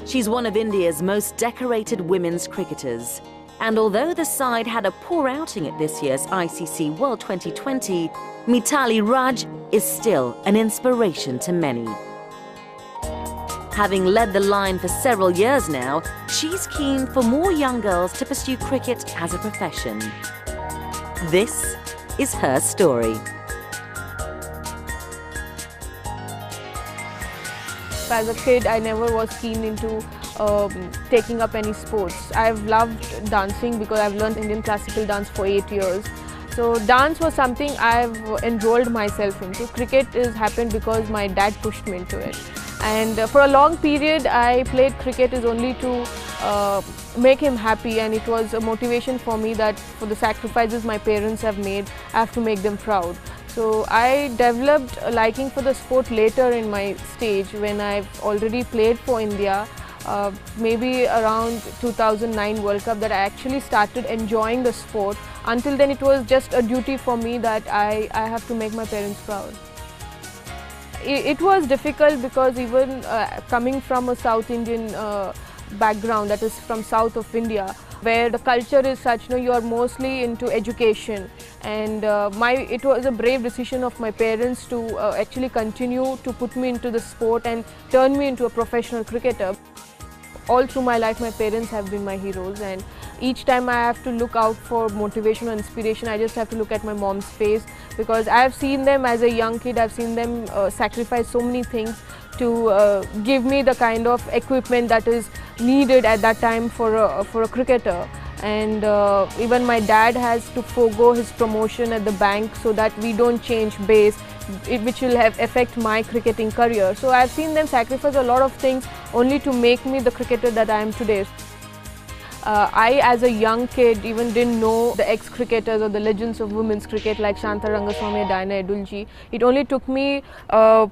She's one of India's most decorated women's cricketers. And although the side had a poor outing at this year's ICC World 2020, Mithali Raj is still an inspiration to many. Having led the line for several years now, she's keen for more young girls to pursue cricket as a profession. This is her story. As a kid, I never was keen into taking up any sports. I've loved dancing because I've learned Indian classical dance for 8 years. So dance was something I've enrolled myself into. Cricket has happened because my dad pushed me into it. And for a long period, I played cricket is only to make him happy, and it was a motivation for me that for the sacrifices my parents have made, I have to make them proud. So I developed a liking for the sport later in my stage when I've already played for India. Maybe around 2009 World Cup that I actually started enjoying the sport. Until then it was just a duty for me that I have to make my parents proud. It was difficult because even coming from a South Indian background, that is from south of India, where the culture is such, you are mostly into education, and it was a brave decision of my parents to actually continue to put me into the sport and turn me into a professional cricketer. All through my life, my parents have been my heroes, and each time I have to look out for motivation or inspiration, I just have to look at my mom's face, because I have seen them as a young kid, I've seen them sacrifice so many things to give me the kind of equipment that is needed at that time for a cricketer. And even my dad has to forego his promotion at the bank so that we don't change base, which will affect my cricketing career. So I've seen them sacrifice a lot of things only to make me the cricketer that I am today. I, as a young kid, even didn't know the ex-cricketers or the legends of women's cricket like Shanta Rangaswamy and Diana Edulji. It only took me until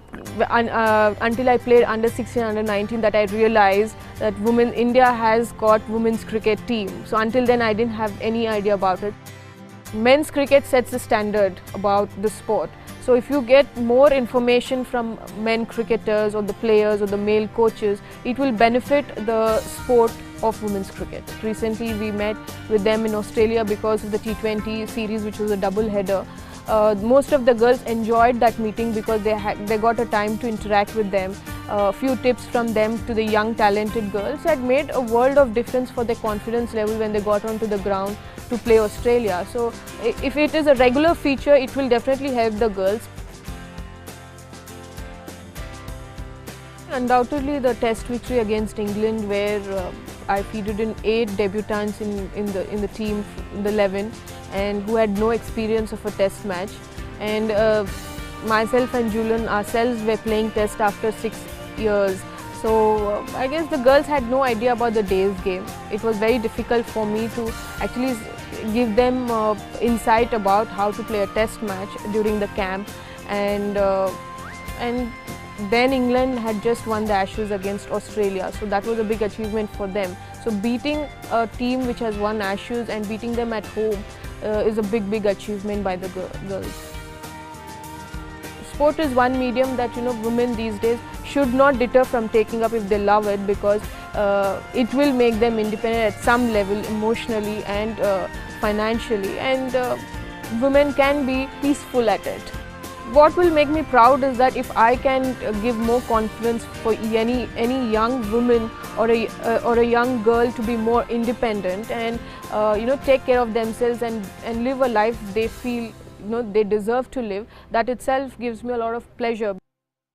I played under 16, under 19 that I realized that India has got women's cricket team. So until then I didn't have any idea about it. Men's cricket sets the standard about the sport. So if you get more information from men cricketers or the players or the male coaches, it will benefit the sport of women's cricket. Recently we met with them in Australia because of the T20 series, which was a double header. Most of the girls enjoyed that meeting because they got a time to interact with them. A few tips from them to the young talented girls had made a world of difference for their confidence level when they got onto the ground to play Australia. So if it is a regular feature, it will definitely help the girls. Undoubtedly the test victory against England, where I fielded in 8 debutants in the team, in the 11, and who had no experience of a test match. And myself and Julian ourselves were playing test after 6 years. So I guess the girls had no idea about the day's game. It was very difficult for me to actually give them insight about how to play a test match during the camp. And then England had just won the Ashes against Australia, so that was a big achievement for them. So beating a team which has won Ashes and beating them at home is a big achievement by the girls. Sport is one medium that women these days should not deter from taking up if they love it, because it will make them independent at some level emotionally and financially, and women can be peaceful at it. What will make me proud is that if I can give more confidence for any young woman or a young girl to be more independent and take care of themselves and live a life they feel they deserve to live, that itself gives me a lot of pleasure.